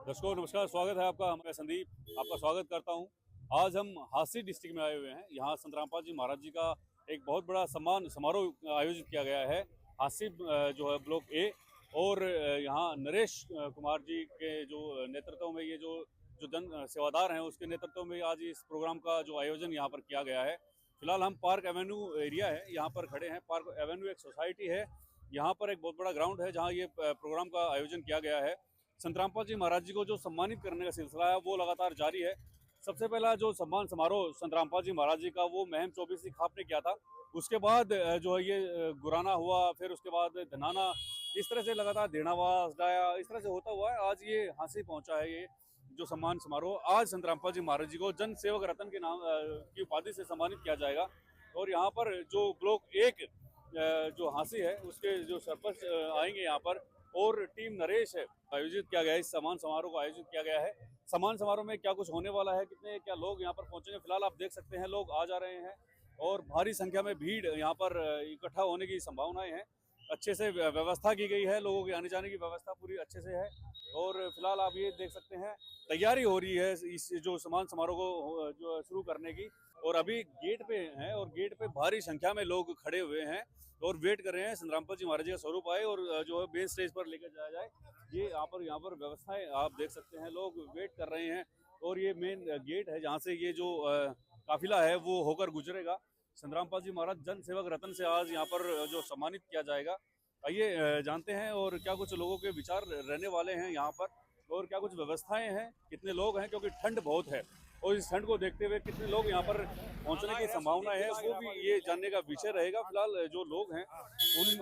दर्शकों नमस्कार, स्वागत है आपका। मैं संदीप आपका स्वागत करता हूं। आज हम हांसी डिस्ट्रिक्ट में आए हुए हैं। यहां संत रामपाल जी महाराज जी का एक बहुत बड़ा सम्मान समारोह आयोजित किया गया है। हांसी जो है ब्लॉक ए और यहां नरेश कुमार जी के जो नेतृत्व में ये जो जो जन सेवादार हैं उसके नेतृत्व में आज इस प्रोग्राम का जो आयोजन यहाँ पर किया गया है। फिलहाल हम पार्क एवेन्यू एरिया है यहाँ पर खड़े हैं। पार्क एवेन्यू एक सोसाइटी है, यहाँ पर एक बहुत बड़ा ग्राउंड है जहाँ ये प्रोग्राम का आयोजन किया गया है। संत रामपाल जी महाराज जी को जो सम्मानित करने का सिलसिला है वो लगातार जारी है। सबसे पहला जो सम्मान समारोह संत रामपाल जी महाराज जी का वो महम 24 खाप ने किया था। उसके बाद जो है ये गुराना हुआ, फिर उसके बाद धनाना, इस तरह से लगातार धेणावास डाया, इस तरह से होता हुआ है आज ये हांसी पहुंचा है। ये जो सम्मान समारोह आज संत रामपाल जी महाराज जी को जन सेवक रत्न के नाम की उपाधि से सम्मानित किया जाएगा। और यहाँ पर जो ब्लॉक एक जो हांसी है उसके जो सरपंच आएंगे यहाँ पर और टीम नरेश है आयोजित किया गया है। इस सम्मान समारोह को आयोजित किया गया है। सम्मान समारोह में क्या कुछ होने वाला है, कितने क्या लोग यहाँ पर पहुंचेंगे, फिलहाल आप देख सकते हैं लोग आ जा रहे हैं और भारी संख्या में भीड़ यहाँ पर इकट्ठा होने की संभावनाएं हैं। अच्छे से व्यवस्था की गई है, लोगों के आने जाने की व्यवस्था पूरी अच्छे से है। और फिलहाल आप ये देख सकते हैं तैयारी हो रही है इस जो सम्मान समारोह को जो शुरू करने की। और अभी गेट पे हैं और गेट पे भारी संख्या में लोग खड़े हुए हैं और वेट कर रहे हैं संत रामपाल जी महाराज जी का स्वरूप आए और जो है मेन स्टेज पर लेकर जाया जाए। ये यहाँ पर व्यवस्थाएं आप देख सकते हैं, लोग वेट कर रहे हैं। और ये मेन गेट है जहाँ से ये जो काफिला है वो होकर गुजरेगा। संत रामपाल जी महाराज जन सेवक रत्न से आज यहाँ पर जो सम्मानित किया जाएगा। आइए जानते हैं और क्या कुछ लोगों के विचार रहने वाले हैं यहाँ पर और क्या कुछ व्यवस्थाएं हैं, कितने लोग हैं, क्योंकि ठंड बहुत है और इस ठंड को देखते हुए कितने लोग यहाँ पर पहुंचने की संभावना है वो भी ये जानने का विषय रहेगा। फिलहाल जो लोग हैं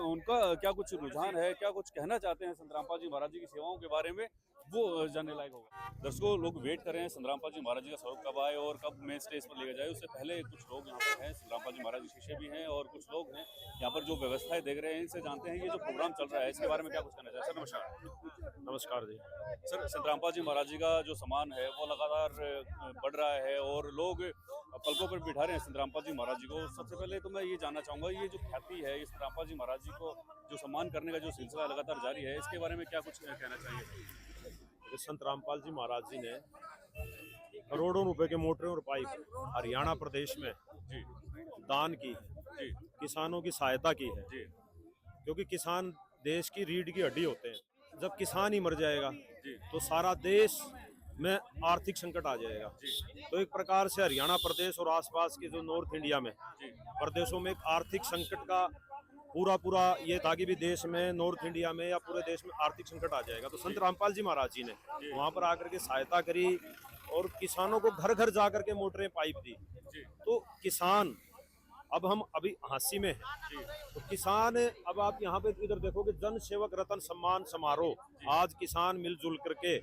उनका क्या कुछ रुझान है, क्या कुछ कहना चाहते हैं संत रामपाल जी महाराज जी की सेवाओं के बारे में, वो जानने लायक होगा। दर्शकों लोग वेट कर रहे हैं संत रामपाल जी महाराज जी का स्वरूप कब आए और कब मेन स्टेज पर लेकर जाए। उससे पहले कुछ लोग यहाँ पर हैं, संत रामपाल जी महाराज जी शिष्य भी हैं और कुछ लोग हैं यहाँ पर जो व्यवस्थाएं देख रहे हैं। इनसे जानते हैं ये जो प्रोग्राम चल रहा है इसके बारे में क्या कुछ कहना चाहिए। सर नमस्कार। नमस्कार जी। सर संत रामपाल जी महाराज जी का जो सम्मान है वो लगातार बढ़ रहा है और लोग पलकों पर बिठा रहे हैं संत रामपाल जी महाराज जी को। सबसे पहले तो मैं ये जानना चाहूंगा ये जो ख्याति है इस रामपाल जी महाराज जी को जो सम्मान करने का जो सिलसिला लगातार जारी है इसके बारे में क्या कुछ कहना चाहिए। संत रामपाल जी महाराज जी ने करोड़ों रुपए के मोटरें और पाइप हरियाणा प्रदेश में जी दान की जी, किसानों की सहायता की है जी। क्योंकि किसान देश की रीढ़ की हड्डी होते हैं। जब किसान ही मर जाएगा जी तो सारा देश में आर्थिक संकट आ जाएगा जी। तो एक प्रकार से हरियाणा प्रदेश और आसपास के जो नॉर्थ इंडिया में प्रदेशों में एक आर्थिक संकट का पूरा ये था कि भी देश में नॉर्थ इंडिया में या पूरे देश में आर्थिक संकट आ जाएगा। तो संत रामपाल जी महाराज जी ने वहां पर आकर के सहायता करी और किसानों को घर घर जाकर के मोटरें पाइप दी। तो किसान अब हम अभी हांसी में हैं तो किसान अब आप यहाँ पे इधर देखोगे जन सेवक रत्न सम्मान समारोह आज किसान मिलजुल करके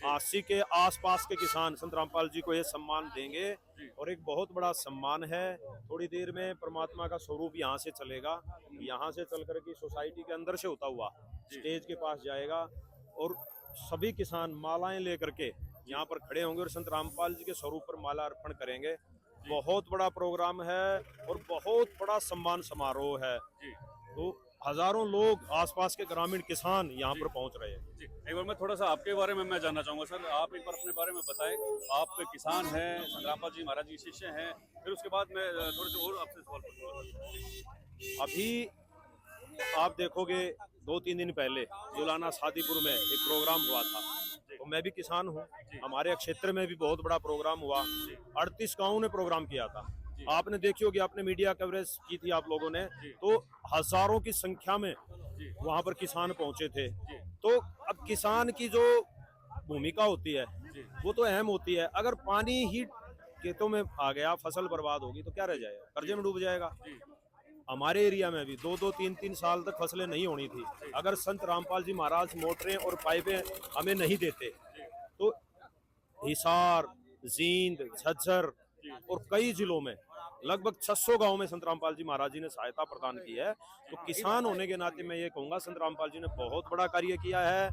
हांसी के आसपास के किसान संत रामपाल जी को ये सम्मान देंगे और एक बहुत बड़ा सम्मान है। थोड़ी देर में परमात्मा का स्वरूप यहाँ से चलेगा, यहाँ से चल करके सोसाइटी के अंदर से होता हुआ स्टेज के पास जाएगा और सभी किसान मालाएं लेकर के यहाँ पर खड़े होंगे और संत रामपाल जी के स्वरूप पर माला अर्पण करेंगे। बहुत बड़ा प्रोग्राम है और बहुत बड़ा सम्मान समारोह है। तो हजारों लोग आसपास के ग्रामीण किसान यहाँ पर पहुँच रहे हैं जी। एक बार मैं थोड़ा सा आपके बारे में मैं जानना चाहूंगा सर, आप एक बार अपने बारे में बताएं। आप किसान हैं, संत रामपाल जी महाराज जी शिष्य हैं, फिर उसके बाद मैं थोड़े से और आपसे सवाल पूछूंगा। अभी आप देखोगे 2-3 दिन पहले जुलाना शादीपुर में एक प्रोग्राम हुआ था तो मैं भी किसान हूँ। हमारे क्षेत्र में भी बहुत बड़ा प्रोग्राम हुआ, 38 गाँव ने प्रोग्राम किया था। आपने देखी होगी, आपने मीडिया कवरेज की थी आप लोगों ने, तो हजारों की संख्या में वहां पर किसान पहुंचे थे। तो अब किसान की जो भूमिका होती है वो तो अहम होती है। अगर पानी ही खेतों में आ गया, फसल बर्बाद होगी तो क्या रह जाएगा, कर्जे में डूब जाएगा। हमारे एरिया में भी 2-2, 3-3 साल तक फसलें नहीं होनी थी। अगर संत रामपाल जी महाराज मोटरें और पाइपें हमें नहीं देते तो हिसार, जींद, झज्जर और कई जिलों में लगभग 600 गांव में संत रामपाल जी महाराज जी ने सहायता प्रदान की है। तो किसान होने के नाते मैं ये कहूंगा संत रामपाल जी ने बहुत बड़ा कार्य किया है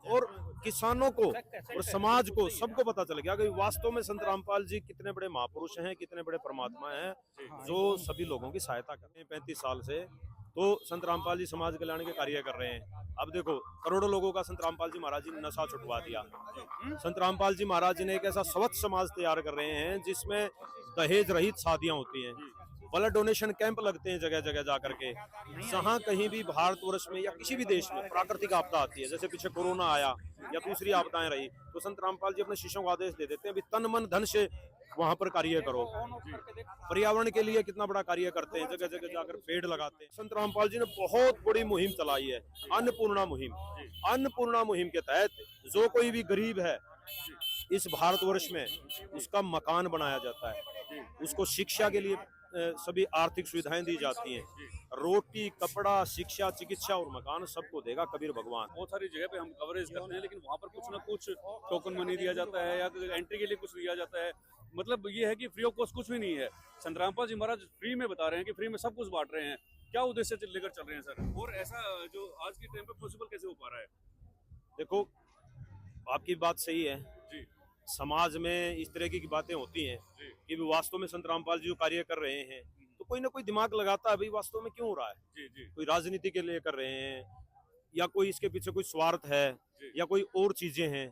और किसानों को और समाज को सबको पता चल गया कि वास्तव में संत रामपाल जी कितने बड़े महापुरुष हैं, कितने बड़े परमात्मा हैं जो सभी लोगों की सहायता करते हैं। 35 साल से तो संत रामपाल जी समाज कल्याण के कार्य कर रहे हैं। अब देखो, करोड़ों लोगों का संत रामपाल जी महाराज जी ने नशा छुटवा दिया। संत रामपाल जी महाराज जी ने एक ऐसा स्वच्छ समाज तैयार कर रहे हैं जिसमें दहेज रहित शादियां होती हैं, ब्लड डोनेशन कैंप लगते हैं जगह जगह जाकर के। जहां कहीं भी भारतवर्ष में या किसी भी देश में प्राकृतिक आपदा आती है, जैसे पीछे कोरोना आया या दूसरी आपदाएं रही, तो संत रामपाल जी अपने शिष्यों को आदेश दे देते हैं, अभी तन मन धन से वहां पर कार्य करो। पर्यावरण के लिए कितना बड़ा कार्य करते हैं, जगह जगह जाकर पेड़ लगाते हैं। संत रामपाल जी ने बहुत बड़ी मुहिम चलाई है, अन्नपूर्णा मुहिम। अन्नपूर्णा मुहिम के तहत जो कोई भी गरीब है इस भारतवर्ष में, उसका मकान बनाया जाता है, उसको शिक्षा के लिए सभी आर्थिक सुविधाएं दी जाती हैं। रोटी, कपड़ा, शिक्षा, चिकित्सा और मकान सबको देगा कबीर भगवान। बहुत सारी जगह पे हम कवरेज करते हैं, लेकिन वहाँ पर कुछ ना कुछ टोकन मनी दिया जाता है या एंट्री के लिए कुछ दिया जाता है। मतलब ये है कि फ्री ऑफ कॉस्ट कुछ भी नहीं है। संत रामपाल जी महाराज फ्री में बता रहे हैं कि फ्री में सब कुछ बांट रहे हैं। क्या उद्देश्य से लेकर चल रहे हैं सर, और ऐसा जो आज के टाइम पे पॉसिबल कैसे हो पा रहा है? देखो, आपकी बात सही है जी समाज में इस तरह की बातें होती हैं जी कि भी वास्तव में संत रामपाल जी जो कार्य कर रहे हैं, तो कोई ना कोई दिमाग लगाता है भाई वास्तव में क्यों हो रहा है। जी जी कोई राजनीति के लिए कर रहे हैं या कोई इसके पीछे कोई स्वार्थ है जी। या कोई और चीजें हैं।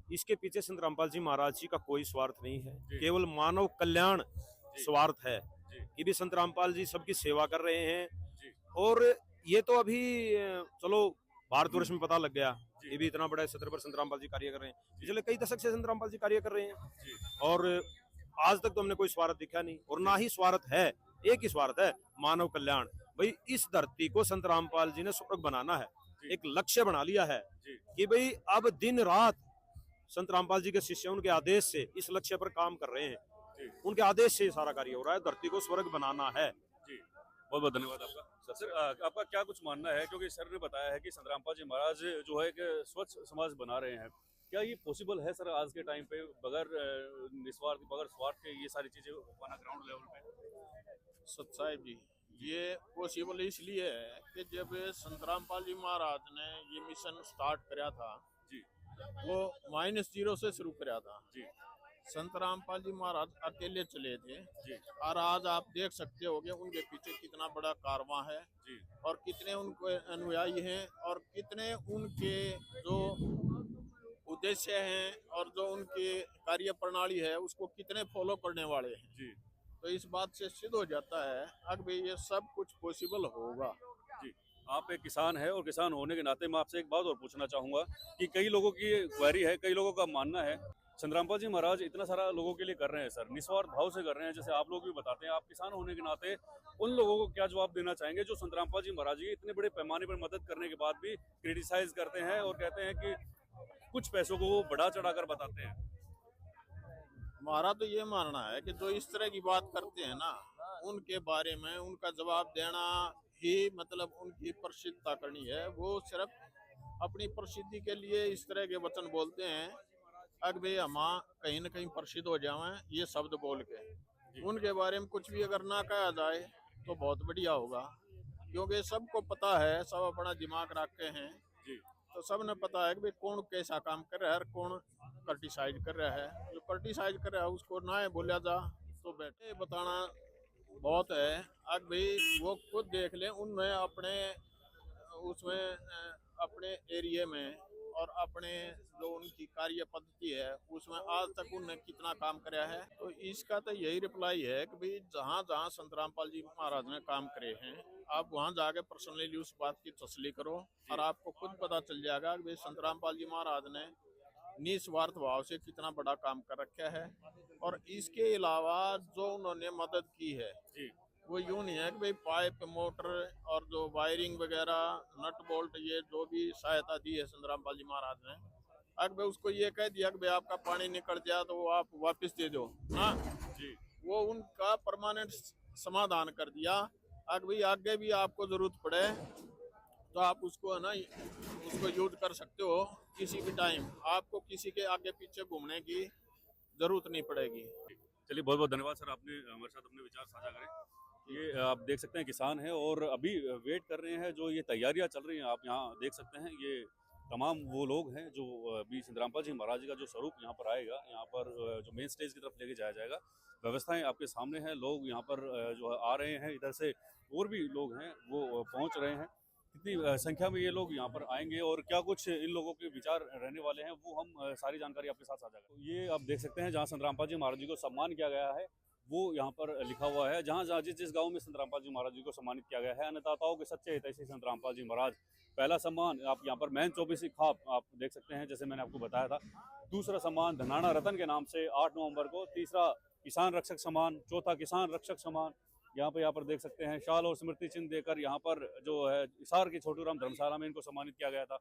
इसके पीछे संत रामपाल जी महाराज जी का कोई स्वार्थ नहीं है, जी। केवल मानव कल्याण जी। स्वार्थ है जी कि भी संत रामपाल जी सबकी सेवा कर रहे हैं। जी और ये तो अभी चलो भारतवर्ष में पता लग गया, जी। ये भी इतना बड़ा सत्र पर संत रामपाल जी कार्य कर रहे हैं। पिछले कई दशक से संत रामपाल जी कार्य कर रहे हैं जी और आज तक तो हमने कोई स्वार्थ दिखा नहीं, और ना ही स्वार्थ है। एक ही स्वार्थ है, मानव कल्याण। भाई इस धरती को संत रामपाल जी ने स्वर्ग बनाना है, जी। एक लक्ष्य बना लिया है जी कि भाई अब दिन रात संत रामपाल जी के शिष्य उनके आदेश से इस लक्ष्य पर काम कर रहे हैं। जी उनके आदेश से सारा कार्य हो रहा है, धरती को स्वर्ग बनाना है। जी। बहुत बहुत धन्यवाद आपका। सर आपका क्या कुछ मानना है, क्योंकि सर ने बताया है कि संत रामपाल जी महाराज जो है कि स्वच्छ समाज बना रहे हैं, क्या ये पॉसिबल है सर आज के टाइम पे बगैर निस्वार्थ, बगैर स्वार्थ के ये सारी चीजें हो पाना ग्राउंड लेवल पे? सच्चाई जी, ये पॉसिबल इसलिए है कि जब संत रामपाल जी महाराज ने ये मिशन स्टार्ट कराया था जी वो -0 से शुरू कराया था। जी संत रामपाल जी महाराज अकेले चले थे जी और आज आप देख सकते होंगे उनके पीछे कितना बड़ा कारवां है जी और कितने उनके अनुयायी हैं और कितने उनके जो उद्देश्य हैं और जो उनकी कार्य प्रणाली है उसको कितने फॉलो करने वाले हैं। जी तो इस बात से सिद्ध हो जाता है अब भी ये सब कुछ पॉसिबल होगा। जी। आप एक किसान है और किसान होने के नाते मैं आपसे एक बात और पूछना चाहूंगा कि कई लोगों की क्वेरी है, कई लोगों का मानना है संत रामपाल जी महाराज इतना सारा लोगों के लिए कर रहे हैं सर, निस्वार्थ भाव से कर रहे हैं, जैसे आप लोग भी बताते हैं। आप किसान होने के नाते उन लोगों को क्या जवाब देना चाहेंगे जो संत रामपाल जी महाराज जी इतने बड़े पैमाने पर मदद करने के बाद भी क्रिटिसाइज करते हैं और कहते हैं कि कुछ पैसों को वो बढ़ा चढ़ाकर बताते हैं? हमारा तो ये मानना है कि जो इस तरह की बात करते हैं ना उनके बारे में उनका जवाब देना ही मतलब उनकी प्रसिद्धता करनी है। वो सिर्फ अपनी प्रसिद्धि के लिए इस तरह के वचन बोलते हैं अगर भाई हम कहीं ना कहीं प्रसिद्ध हो जाएं ये शब्द बोल के। उनके बारे में कुछ भी अगर ना कहा जाए तो बहुत बढ़िया होगा, क्योंकि सबको पता है, सब अपना दिमाग रखते हैं जी तो सब ने पता है कि भाई कौन कैसा काम कर रहा है और कौन क्रिटिसाइज कर रहा है। जो क्रिटिसाइज कर रहा है उसको ना बोला जा तो बैठे बताना बहुत है। अब भाई वो खुद देख ले उनने अपने उसमें अपने एरिया में और अपने जो उनकी कार्य पद्धति है उसमें आज तक उन्होंने कितना काम कराया है। तो इसका तो यही रिप्लाई है कि भाई जहाँ जहाँ संत रामपाल जी महाराज ने काम करे हैं आप वहाँ जाके पर्सनली उस बात की तसल्ली करो और आपको खुद पता चल जाएगा कि भाई संत रामपाल जी महाराज ने निस्वार्थ भाव से कितना बड़ा काम कर रखा है। और इसके अलावा जो उन्होंने मदद की है जी वो यूं नहीं है कि भाई पाइप मोटर और जो वायरिंग वगैरह नट बोल्ट ये जो भी सहायता दी है संत रामपाल जी महाराज ने, अगर भाई उसको ये कह दिया कि भाई आपका पानी निकल जाए तो वो आप वापस दे दो ना, जी वो उनका परमानेंट समाधान कर दिया। अगर भाई आगे भी आपको जरूरत पड़े तो आप उसको है ना उसको यूज कर सकते हो किसी भी टाइम, आपको किसी के आगे पीछे घूमने की जरूरत नहीं पड़ेगी। चलिए बहुत बहुत धन्यवाद सर, आपने हमारे साथ अपने विचार साझा करें। ये आप देख सकते हैं किसान हैं और अभी वेट कर रहे हैं, जो ये तैयारियां चल रही हैं आप यहाँ देख सकते हैं। ये तमाम वो लोग हैं जो अभी संतरामपाल जी महाराज जी का जो स्वरूप यहाँ पर आएगा, यहाँ पर जो मेन स्टेज की तरफ लेके जाया जाएगा। व्यवस्थाएं आपके सामने हैं, लोग यहाँ पर जो है आ रहे हैं, इधर से और भी लोग हैं वो पहुँच रहे हैं। कितनी संख्या में ये लोग यहाँ पर आएंगे और क्या कुछ इन लोगों के विचार रहने वाले हैं, वो हम सारी जानकारी आपके साथ साझा करेंगे। ये आप देख सकते हैं जहाँ संतरामपाल जी महाराज जी को सम्मान किया गया है, वो यहाँ पर लिखा हुआ है। जहाँ जहाँ जिस जिस गांव में संतरामपाल जी महाराज जी को सम्मानित किया गया है, अन्नदाताओं के सच्चे हितैषी संतरामपाल जी महाराज, पहला सम्मान आप यहाँ पर मैन 24 खाप आप देख सकते हैं, जैसे मैंने आपको बताया था। दूसरा सम्मान धनाना रतन के नाम से 8 नवंबर को। तीसरा किसान रक्षक सम्मान। चौथा किसान रक्षक सम्मान। यहाँ पर देख सकते हैं शाल और स्मृति चिन्ह देकर यहाँ पर जो है हिसार की छोटू राम धर्मशाला में इनको सम्मानित किया गया था।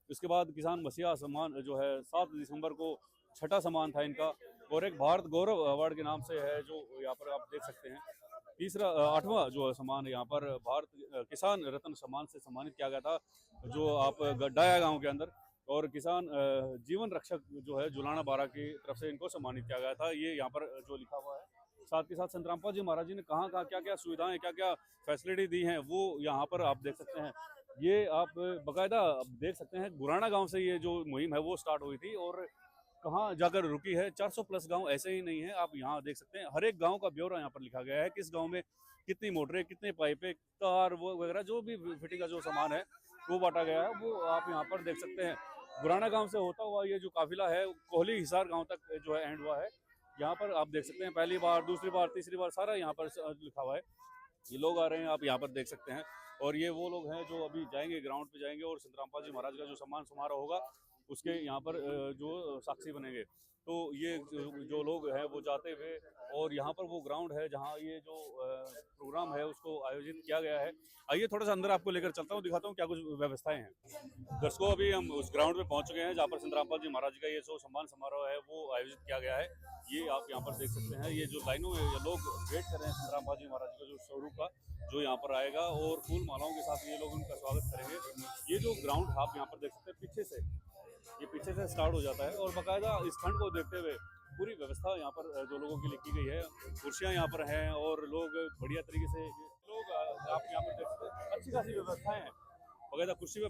इसके बाद किसान मसीहा सम्मान जो है 7 दिसंबर को छठा सम्मान था इनका। और एक भारत गौरव अवार्ड के नाम से है जो यहाँ पर आप देख सकते हैं। तीसरा 8वां जो सम्मान यहाँ पर भारत किसान रत्न सम्मान से सम्मानित किया गया था, जो आप गड्डाया गांव के अंदर। और किसान जीवन रक्षक जो है जुलाना बारा की तरफ से इनको सम्मानित किया गया था। ये यहाँ पर जो लिखा हुआ है। साथ के साथ संतरामपाल जी महाराज जी ने कहाँ कहाँ क्या क्या सुविधाएं क्या क्या फैसिलिटी दी हैं वो यहाँ पर आप देख सकते हैं। ये आप बाकायदा देख सकते हैं गुराना गांव से ये जो मुहिम है वो स्टार्ट हुई थी और कहाँ जाकर रुकी है। 400 प्लस गांव ऐसे ही नहीं है, आप यहाँ देख सकते हैं हर एक गांव का ब्यौरा यहाँ पर लिखा गया है। किस गांव में कितनी मोटरें, कितने पाइपें, कार वो वगैरह जो भी फिटिंग का जो सामान है वो बांटा गया है, वो आप यहाँ पर देख सकते हैं। गुराना गांव से होता हुआ ये जो काफिला है कोहली हिसार गांव तक जो है एंड हुआ है। यहाँ पर आप देख सकते हैं पहली बार, दूसरी बार, तीसरी बार सारा यहाँ पर लिखा हुआ है। ये लोग आ रहे हैं, आप यहाँ पर देख सकते हैं। और ये वो लोग हैं जो अभी जाएंगे, ग्राउंड पे जाएंगे और संतरामपाल जी महाराज का जो सम्मान समारोह होगा उसके यहाँ पर जो साक्षी बनेंगे। तो ये जो लोग हैं वो जाते हुए, और यहाँ पर वो ग्राउंड है जहाँ ये जो प्रोग्राम है उसको आयोजित किया गया है। आइए थोड़ा सा अंदर आपको लेकर चलता हूँ, दिखाता हूँ क्या कुछ व्यवस्थाएं हैं। दर्शकों अभी हम उस ग्राउंड पे पहुँच चुके हैं जहाँ पर संतरामपाल जी महाराज का ये जो सम्मान समारोह है वो आयोजित किया गया है। ये आप यहाँ पर देख सकते हैं, ये जो लाइनों में लोग वेट कर रहे हैं संतरामपाल जी महाराज का जो स्वरूप का जो यहाँ पर आएगा, और फूल मालाओं के साथ ये लोग उनका स्वागत करेंगे। ये जो ग्राउंड आप यहाँ पर देख सकते हैं पीछे से, ये पीछे से स्टार्ट हो जाता है और बाकायदा इस ठंड को देखते हुए पूरी व्यवस्था यहाँ पर जो लोगों की लिखी गई है। कुर्सियाँ यहाँ पर हैं और लोग बढ़िया तरीके से लोग आप यहाँ पर देख सकते हैं, अच्छी खासी व्यवस्थाएं हैं। बाकायदा कुर्सी पे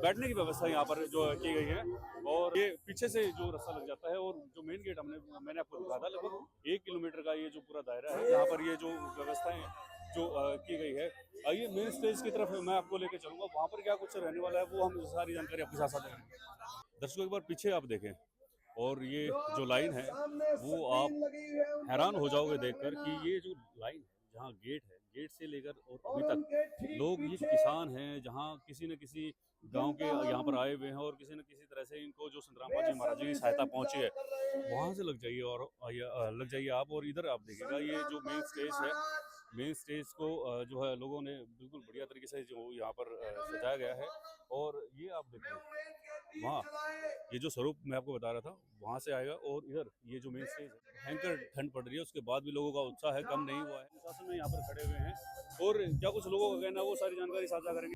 बैठने की व्यवस्था यहाँ पर जो की गई है। और ये पीछे से जो रास्ता लग जाता है और जो मेन गेट मैंने आपको दिखाया था, लगभग 1 किलोमीटर का ये जो पूरा दायरा है यहाँ पर ये जो व्यवस्थाएं जो की गई है। आइए मेन स्टेज की तरफ मैं आपको लेकर चलूँगा, वहाँ पर क्या कुछ रहने वाला है वो हम सारी जानकारी आपके साथ साथ देंगे। दर्शकों एक बार पीछे आप देखें और ये जो लाइन है वो आप हैरान हो जाओगे देखकर कि ये जो लाइन है जहाँ गेट है, गेट से लेकर और अभी तक लोग ये किसान हैं, जहाँ किसी न किसी गांव के यहाँ पर आए हुए हैं और किसी न किसी तरह से इनको जो संतरामपाल जी महाराज जी की सहायता पहुंची है वहाँ से लग जाइए और लग जाइए आप। और इधर आप देखिएगा ये जो मेन स्टेज है, मेन स्टेज को जो है लोगों ने बिल्कुल बढ़िया तरीके से जो यहाँ पर सजाया गया है। और ये आप देखिए वहाँ ये जो स्वरूप मैं आपको बता रहा था वहाँ से आएगा। और इधर ये जो मेन स्टेज है, भयंकर ठंड पड़ रही है, उसके बाद भी लोगों का उत्साह है कम नहीं हुआ है। प्रशासन में यहाँ पर खड़े हुए हैं और क्या कुछ लोगों का कहना है वो सारी जानकारी साझा करेंगे।